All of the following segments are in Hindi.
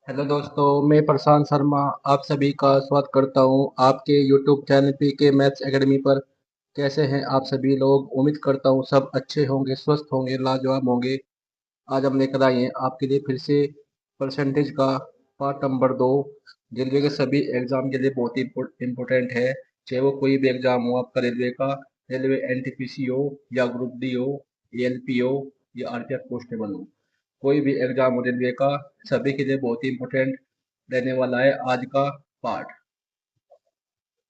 हेलो दोस्तों, मैं प्रशांत शर्मा आप सभी का स्वागत करता हूं आपके YouTube channel PK maths academy पर। कैसे हैं आप सभी लोग? उम्मीद करता हूं सब अच्छे होंगे, स्वस्थ होंगे, लाजवाब होंगे। आज हम लेकर आए हैं आपके लिए फिर से परसेंटेज का पार्ट नंबर 2। रेलवे के सभी एग्जाम के लिए बहुत ही इम्पोर्टेंट है, चाहे वो कोई भी एग्जाम हो आपका रेलवे का। रेलवे एनटीपीसी हो या ग्रुप डी हो, एएलपी हो या आरपीएफ कांस्टेबल हो, कोई भी एग्जाम हो रेलवे का, सभी के लिए बहुत ही इम्पोर्टेंट रहने वाला है आज का पार्ट।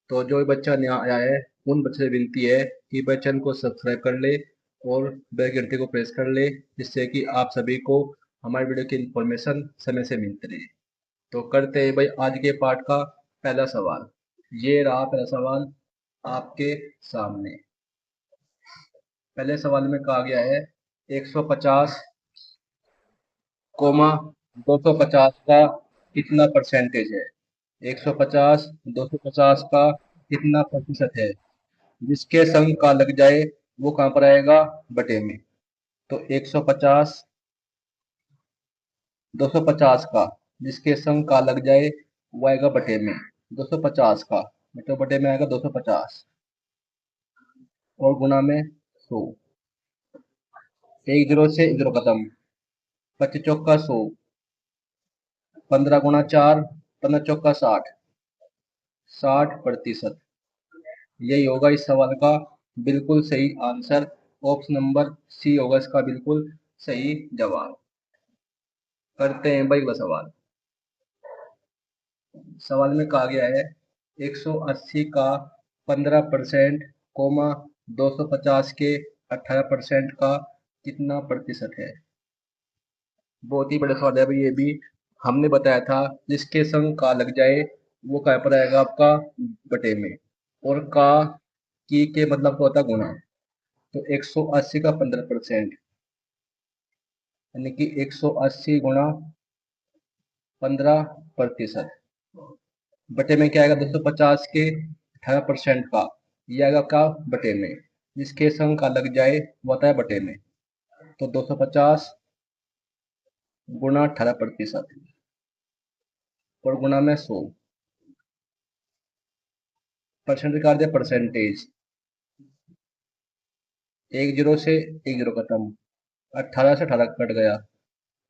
तो जो बच्चा नया आया है उन बच्चे से विनती है कि भाई चैनल को सब्सक्राइब कर ले और बेल घंटे को प्रेस कर ले, जिससे कि आप सभी को हमारे वीडियो की इंफॉर्मेशन समय से मिलती रहे। तो करते हैं भाई आज के पार्ट का पहला सवाल। ये रहा पहला सवाल आपके सामने। पहले सवाल में कहा गया है 150 कोमा 250 का कितना परसेंटेज है। 150 250 का कितना प्रतिशत है। जिसके संग का लग जाए वो कहाँ पर आएगा? बटे में। तो 150 250 का जिसके संग का लग जाए वो आएगा बटे में। 250 का मतलब बटे में आएगा 250 और गुना में 100। एक जीरो से एक जीरो खत्म। 25 चौका 100, 15 गुना 4, 15 चौका 60, 60%। यही होगा इस सवाल का बिल्कुल सही आंसर। ऑप्शन नंबर सी होगा इसका बिल्कुल सही जवाब। करते हैं भाई वह सवाल। सवाल में कहा गया है 180 का 15% कोमा 250 के 18% का कितना प्रतिशत है। बहुत ही बड़ा सवाल है भाई ये भी। हमने बताया था जिसके संग का लग जाए वो क्या पर आएगा आपका? बटे में। और का की के मतलब तो होता है गुना। तो 180 का 15% यानी कि 180 गुणा 15%। बटे में क्या आएगा? 250 के 18% का, ये आएगा का बटे में। जिसके संग का लग जाए वो आता है बटे में। तो 250 गुणा 18% और गुणा में 100। परसेंट निकाल दिया परसेंटेज। एक जीरो से एक जीरो खत्म। 18 से 18 कट गया।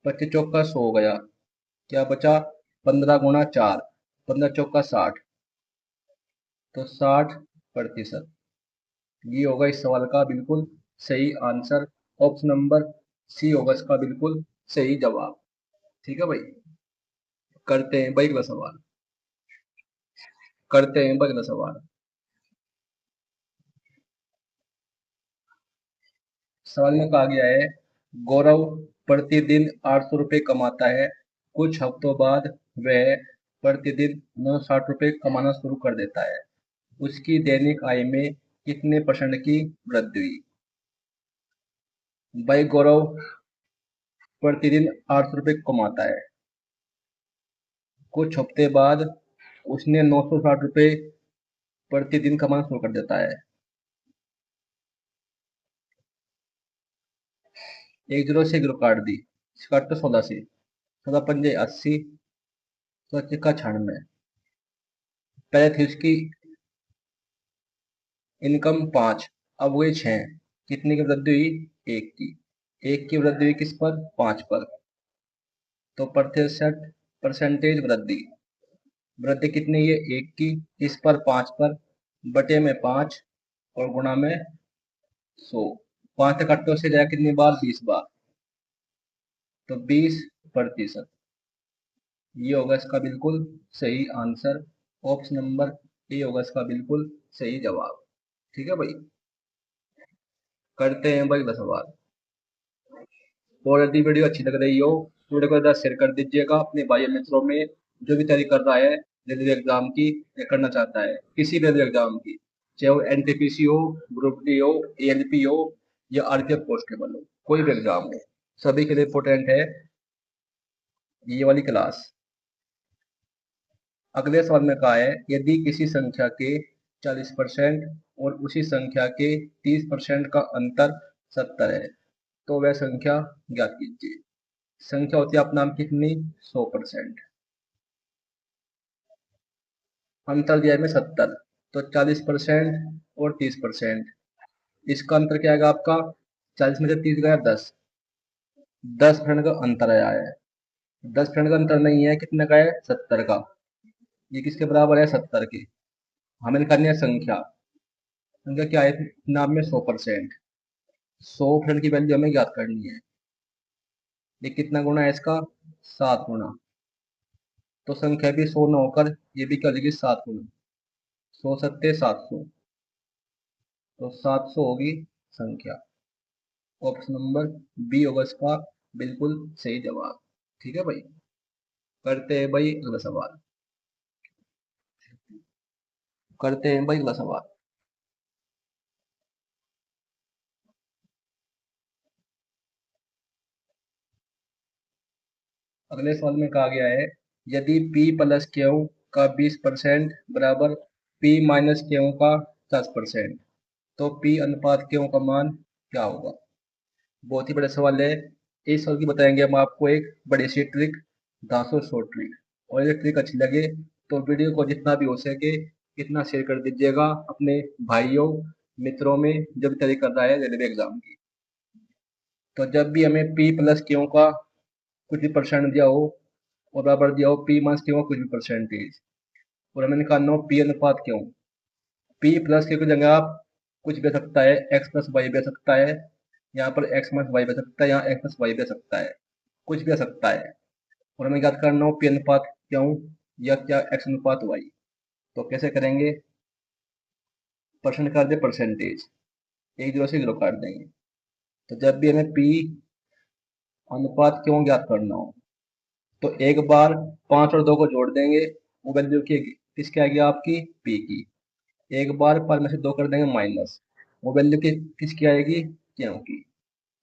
25 चौका 100 हो गया। क्या बचा? 15 गुणा 4, 15 चौका 60। तो 60%। ये होगा इस सवाल का बिल्कुल सही आंसर। ऑप्शन नंबर सी होगा इसका बिल्कुल सही जवाब। ठीक है भाई। करते हैं भाई अगला सवाल। करते हैं भाई अगला सवाल। सवाल में कहा गया है गौरव प्रतिदिन 800 रुपये कमाता है। कुछ हफ्तों बाद वह प्रतिदिन 960 रुपये कमाना शुरू कर देता है। उसकी दैनिक आय में कितने परसेंट की वृद्धि हुई? भाई गौरव प्रतिदिन 800 रुपये कमाता है। कुछ हफ्ते बाद उसने 960 रुपये प्रतिदिन कमाना शुरू कर देता है। एक जीरो से एक जीरो काट दी। काट तो 16 से। 16 पंजे 80, 16 96। पहले थी उसकी इनकम 5, अब हुए 6। कितनी की वृद्धि हुई? एक की। एक की वृद्धि हुई किस पर? 5 पर। तो प्रतिशत परसेंटेज वृद्धि। वृद्धि कितनी है? एक की। किस पर? 5 पर। बटे में 5 और गुणा में 100। 5 से कट्टों से जाए कितनी बार? 20 बार। तो 20%। ये होगा इसका बिल्कुल सही आंसर। ऑप्शन नंबर ए होगा इसका बिल्कुल सही जवाब। ठीक है भाई। करते हैं भाई अगला सवाल। और यदि वीडियो अच्छी लग रही हो वीडियो को शेयर कर दीजिएगा अपने भाई मित्रों में, जो भी तैयारी कर रहा है रेलवे एग्जाम की या करना चाहता है किसी रेलवे एग्जाम की, चाहे वो एनटीपीसी हो, ग्रुप डी हो, एएलपी हो या आरपीएफ कांस्टेबल हो, कोई भी एग्जाम हो, सभी के लिए इम्पोर्टेंट है ये वाली क्लास। अगले सवाल में कहा है यदि किसी संख्या के 40% और उसी संख्या के 30% का अंतर 70 है तो वह संख्या ज्ञात कीजिए। संख्या होती है अपना नाम कितनी? 100%। अंतर दिया है में 70, तो 40% और 30%। इसका अंतर क्या आएगा आपका? 40 में से 30 गया 10, 10% का अंतर आया है। 10% का अंतर नहीं है, कितने का है? 70 का। ये किसके बराबर है? 70 के। हमें निकालनी है संख्या। संख्या क्या है नाम में? 100%। 100% की वैल्यू हमें ज्ञात करनी है। ये कितना गुना है इसका? 7 गुना। तो संख्या भी 100 न होकर ये भी क्या होगी? 7 गुना। 100 सत्ते 700, तो 700 होगी संख्या। ऑप्शन नंबर बी होगा इसका बिल्कुल सही जवाब। ठीक है भाई। करते हैं भाई अगला सवाल। करते हैं भाई अगला सवाल। अगले सवाल में कहा गया है, यदि p प्लस क्यू का 20% बराबर p माइनस क्यू का 10%, तो p अनुपात क्यू का मान क्या होगा? बहुत ही बड़ा सवाल है। इस सवाल की बताएंगे हम आपको एक बड़ी सी ट्रिक, दांसो शॉर्ट ट्रिक। और ये ट्रिक अच्छी लगे तो वीडियो को जितना भी हो सके इतना शेयर कर दीजिएगा अपने भाइयों मित्रों में, जब तैयारी कर रहा है रेलवे एग्जाम की। तो जब भी हमें p प्लस क्यू का कुछ भी परसेंट दिया हो और बराबर दिया हो p माइनस क्यू का कुछ भी परसेंटेज, और हमें निकालना हो p अनुपात क्यू। p प्लस क्यू की जगह आप कुछ भी आ सकता है, x प्लस वाई भी आ सकता है, यहाँ पर x माइनस वाई भी आ सकता है, यहाँ x प्लस वाई भी आ सकता है, कुछ भी आ सकता है। और हमें याद करना हो p अनुपात क्यू या क्या x अनुपात y। तो कैसे करेंगे? परसेंट काट दे परसेंटेज, एक जीरो से जीरो काट देंगे। तो जब भी हमें p अनुपात क्यों ज्ञात करना हो तो एक बार 5 और 2 को जोड़ देंगे, वो वैल्यू की किसकी आएगी? आपकी p की। एक बार 5 में से 2 कर देंगे माइनस, वो वैल्यू की किसकी आएगी? क्यों की।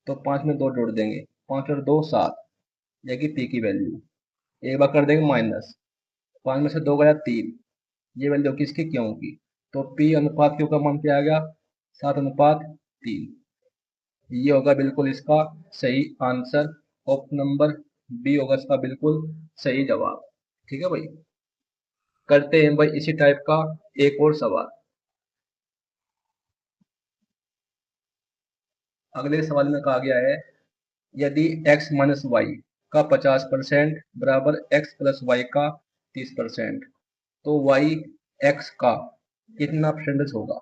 तो 5 में 2 जोड़ देंगे, 5 और 2 7, यानी पी की वैल्यू। एक बार कर देंगे माइनस, 5 में से 2 गया 3, ये वैल्यू किसकी? क्यों की। तो पी अनुपात क्यों का मान क्या आ गया? 7:3। ये होगा बिल्कुल इसका सही आंसर। ऑप्शन नंबर बी होगा इसका बिल्कुल सही जवाब। ठीक है भाई। करते हैं भाई इसी टाइप का एक और सवाल। अगले सवाल में कहा गया है, यदि x माइनस वाई का 50% बराबर x प्लस वाई का 30%, तो y x का कितना परसेंटेज होगा?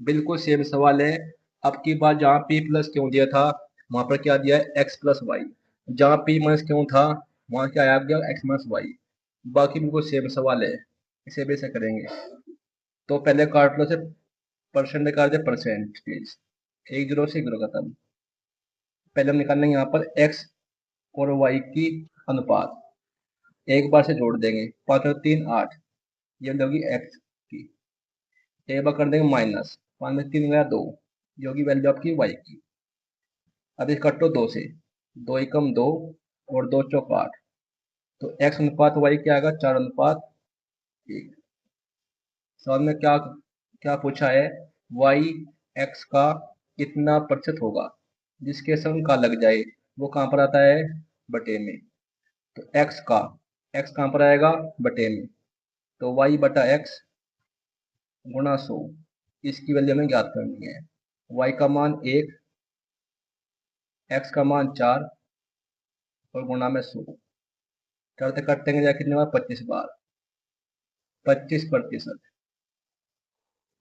बिल्कुल सेम सवाल है। अब की बार जहाँ p प्लस क्यों दिया था वहां पर क्या दिया है? x plus y. जहाँ p माइनस क्यों था वहां क्या आ गया? x minus y. बाकी बिल्कुल सेम सवाल है, इसे भी ऐसे करेंगे। तो पहले काट लो से परसेंट निकाल दे परसेंटेज, एक जीरो से जीरो खत्म। पहले हम निकालने यहाँ पर x और y की अनुपात, एक बार से जोड़ देंगे, 5 और 3 8, ये होगी x की। एक बार कर देंगे माइनस, 5 में 3 गया 2, ये होगी वैल्यू आपकी y की। अब इस कटो 2 से, 2 एकम 2 और 2 चौक 8, तो x अनुपात y क्या आएगा? 4:1। सवाल में क्या क्या पूछा है? y x का कितना प्रतिशत होगा? जिसके संग का लग जाए वो कहाँ पर आता है? बटे में। तो x कहाँ पर आएगा? बटे में। तो y बटा x गुणा 100, इसकी वैल्यू हमें ज्ञात करनी है। y का मान 1, x का मान 4 और गुणा में 100। करते कटेंगे जाए कितने बार? 25 बार। 25%,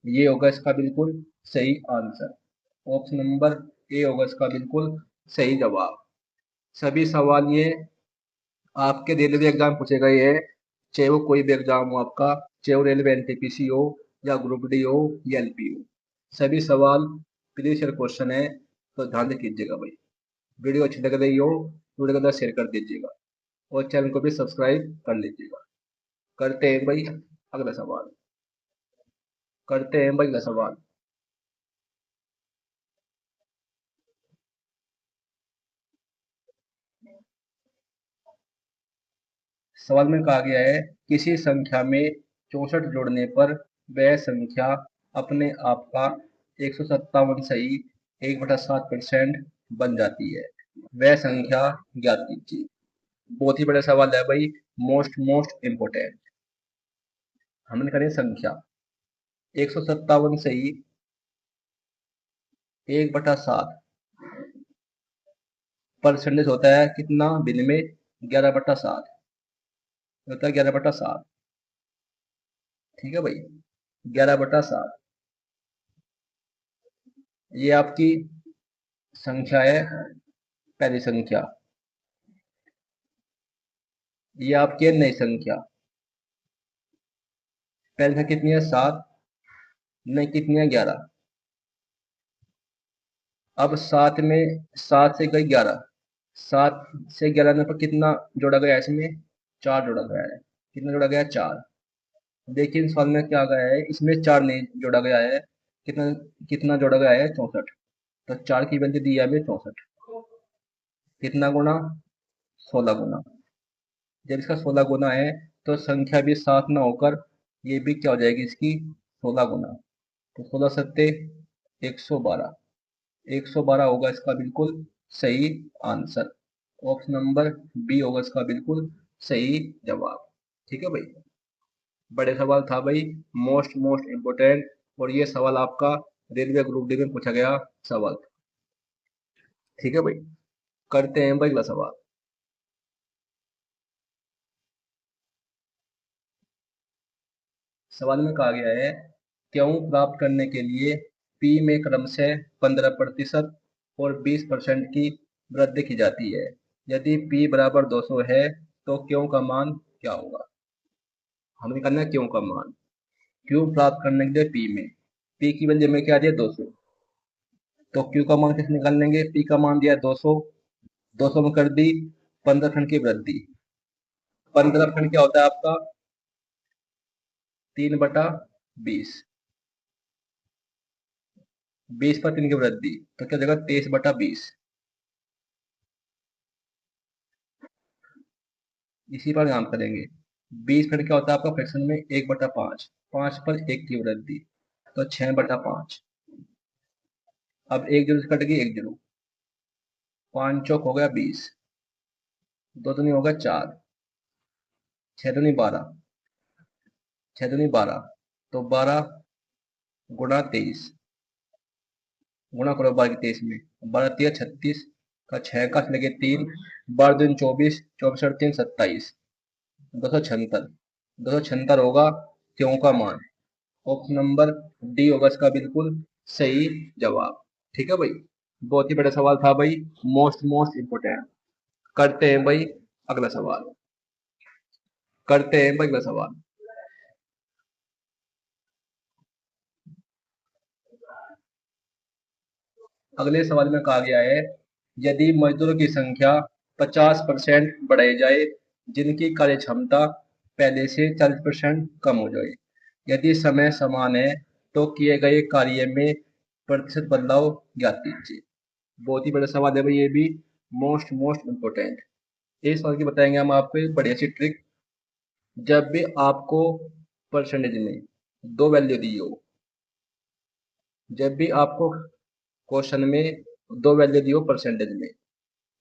ये होगा इसका बिल्कुल सही आंसर। ऑप्शन नंबर ए होगा इसका बिल्कुल सही जवाब। सभी सवाल ये आपके रेलवे एग्जाम पूछे गए हैं, चाहे वो कोई भी एग्जाम हो आपका, चाहे वो रेलवे एनटीपीसी हो या ग्रुप डी हो या एलपी हो। सभी सवाल प्रीवियस ईयर क्वेश्चन है, तो ध्यान से कीजिएगा भाई। वीडियो अच्छी लग रही हो तो वीडियो को अंदर शेयर कर दीजिएगा और चैनल को भी सब्सक्राइब कर लीजिएगा। करते हैं भाई अगला सवाल। करते हैं भाई अगला सवाल। सवाल में कहा गया है, किसी संख्या में 64 जोड़ने पर वह संख्या अपने आप का 157 सही 1/7% बन जाती है। वह संख्या ज्ञात कीजिए। बहुत ही बड़ा सवाल है भाई, मोस्ट मोस्ट इम्पोर्टेंट। हमने करें संख्या 157 से ही 1/7 परसेंटेज होता है कितना बिन में 11/7 होता है 11/7। ठीक है भाई, 11/7 ये आपकी संख्या है, पहली संख्या। ये आपकी है नई संख्या। पहली संख्या कितनी है 7, नई कितनी है 11। अब 7 में 7 से गई 11, 7 से 11 में पर कितना जोड़ा गया है इसमें, 4 जोड़ा गया है। कितना जोड़ा गया है 4। देखिए इस सवाल में क्या गया है, इसमें 4 नहीं जोड़ा गया है। कितना कितना जोड़ा गया है 64। तो 4 की वैल्यू दी है हमें 64। कितना गुना, 16 गुना। जब इसका 16 गुना है तो संख्या भी 7 ना होकर ये भी क्या हो जाएगी इसकी 16 गुना। तो 16 सत्ते 112, 112 होगा इसका बिल्कुल सही आंसर। ऑप्शन नंबर बी होगा इसका बिल्कुल सही जवाब। ठीक है भाई, बड़े सवाल था भाई, मोस्ट मोस्ट इम्पोर्टेंट। और ये सवाल आपका रेलवे ग्रुप डी में पूछा गया सवाल। ठीक है भाई, करते हैं भाई अगला सवाल। सवाल में कहा गया है क्यों प्राप्त करने के लिए पी में क्रमशः 15% और 20% की वृद्धि की जाती है। यदि पी बराबर 200 है तो क्यों का मान क्या होगा। हमें करना है क्यों का मान। क्यों प्राप्त करने के लिए पी की वैल्यू में क्या दिया 200, तो क्यू का मान कैसे निकाल लेंगे। पी का मान दिया 200, 200 में कर दी 15% की वृद्धि। 15% क्या होता है आपका 3/20, 20/3 की वृद्धि तो क्या देगा 23/20। इसी पर काम करेंगे। 20% क्या होता है आपका फ्रैक्शन में 1/5, 5 पर 1 की वृद्धि तो 6/5। अब एक जीरो से कट गई एक जीरो, 5 चौक हो गया 20, 2 दूनी होगा 4, 6 दूनी 12, 6 दूनी 12, तो 12 गुणा 23, गुणा करो 12 की 23 में, 12 3 36 का 6 का लगे 3, 12 दिन 24, 24 और 3 27, 276, 276 होगा क्यों का मान। ऑप्शन नंबर डी होगा इसका बिल्कुल सही जवाब। ठीक है भाई, बहुत ही बड़ा सवाल था भाई, मोस्ट मोस्ट इम्पोर्टेंट। करते हैं भाई अगला सवाल। करते हैं भाई अगला सवाल। अगले सवाल में कहा गया है यदि मजदूरों की संख्या 50% बढ़ाई जाए जिनकी कार्य क्षमता पहले से 40% कम हो जाए, यदि समय समान है तो किए गए कार्य में प्रतिशत बदलाव ज्ञात कीजिए। बहुत ही बड़ा सवाल है भाई, ये भी मोस्ट मोस्ट इम्पोर्टेंट। इस सवाल की बताएंगे हम आपको एक बढ़िया सी ट्रिक। जब भी आपको परसेंटेज में दो वैल्यू दी हो, जब भी आपको क्वेश्चन में दो वैल्यू दी हो परसेंटेज में,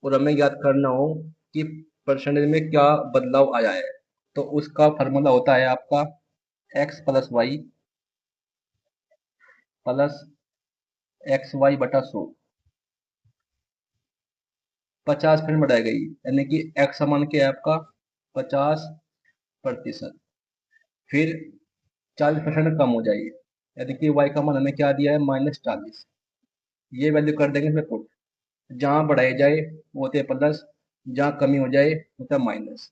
और हमें याद करना हो कि परसेंटेज में क्या बदलाव आया है, तो उसका फार्मूला होता है आपका x+y प्लस XY/100। 50% बढ़ाई गई यानी कि x समान क्या है आपका 50%, फिर 40% कम हो जाएगी यानी कि y का मान हमें क्या दिया है -40। ये वैल्यू कर देंगे इसमें पुट। जहाँ बढ़ाई जाए वो होते हैं प्लस, जहाँ कमी हो जाए होता है माइनस।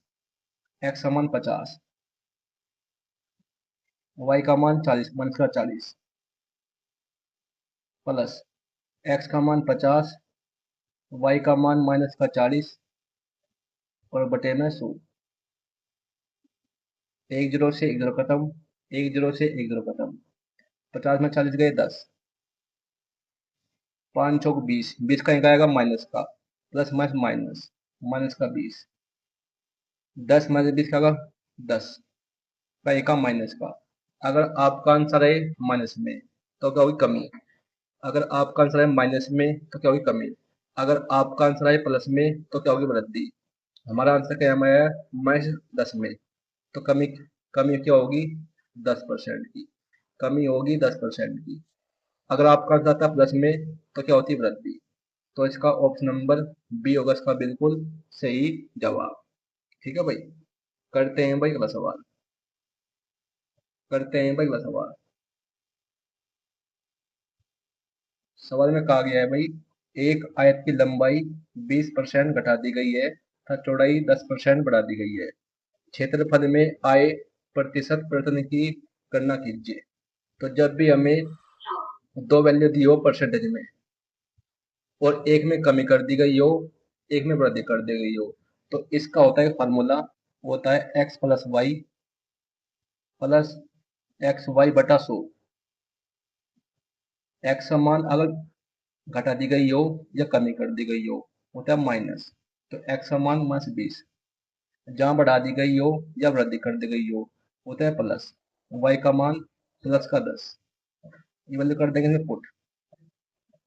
x समान 50, y का मान 40 -40 प्लस x का मान 50, y का मान -40 और बटे में 100। एक जीरो से एक जीरो खत्म, एक जीरो से एक जीरो खत्म, 50 में 40 गए 10, 5 चौक 20, 20 का एक आएगा माइनस का, प्लस माइनस माइनस, माइनस का 20, 10 माइनस 20 का होगा 10 का एक का माइनस का। अगर आपका आंसर है माइनस में तो क्या होगी कमी, अगर आपका आंसर है माइनस में तो क्या होगी कमी, अगर आपका आंसर है प्लस में तो क्या होगी वृद्धि। हमारा आंसर क्या है -10 में, तो कमी, कमी क्या होगी 10% की, कमी होगी 10% की। अगर आपका आंसर था प्लस में तो क्या होती वृद्धि। तो इसका ऑप्शन नंबर बी होगा इसका बिल्कुल सही जवाब। ठीक है भाई, करते हैं भाई अगला सवाल, करते हैं भाई अगला सवाल। सवाल में कहा गया है भाई, एक आयत की लंबाई 20% घटा दी गई है तथा चौड़ाई 10% बढ़ा दी गई है। क्षेत्रफल में आए प्रतिशत परिवर्तन की गणना कीजिए। तो जब भी हमें दो वैल्यू दी हो परसेंटेज में और एक में कमी कर दी गई हो, एक में वृद्धि कर दी गई हो, तो इसका होता है फार्मूला, वो होता है प्लस एक्स वाई बटा 100। एक्स समान अगर घटा दी गई हो या कमी कर दी गई हो होता है माइनस, तो एक्स समान -20। जहां बढ़ा दी गई हो या वृद्धि कर दी गई हो होता है प्लस, वाई का मान प्लस का 10। ये वैल्यू कर देंगे पुट,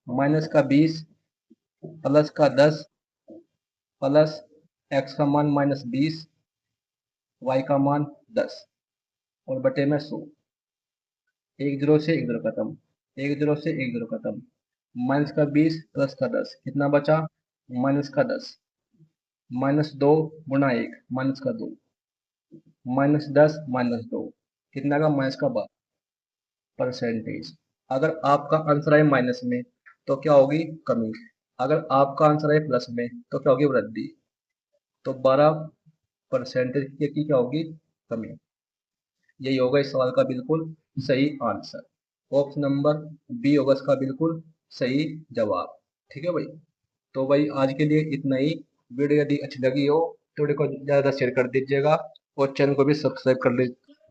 -20 प्लस का 10 प्लस एक्स का मान -20, वाई का मान 10 और बटे में 100। एक जीरो से एक जीरो खत्म, एक जीरो से एक जीरो खत्म। माइनस का 20 प्लस का 10 कितना बचा, माइनस का 10। -2 गुणा 1 माइनस का 2, -10 -2 कितना का माइनस का 12 परसेंटेज। अगर आपका आंसर है माइनस में तो क्या होगी कमी, अगर आपका आंसर है प्लस में तो क्या होगी वृद्धि। तो 12% की क्या होगी कमी। यही होगा इस सवाल का बिल्कुल सही आंसर। ऑप्शन नंबर बी होगा इसका बिल्कुल सही जवाब। ठीक है भाई, तो भाई आज के लिए इतना ही। वीडियो यदि अच्छी लगी हो तो वीडियो को ज़्यादा शेयर कर दीजिएगा और चैनल को भी सब्सक्राइब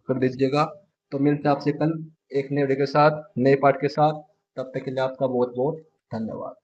कर दीजिएगा। तो मिलते हैं आपसे कल एक नए वीडियो के साथ, नए पार्ट के साथ। तब तक के लिए आपका बहुत बहुत धन्यवाद।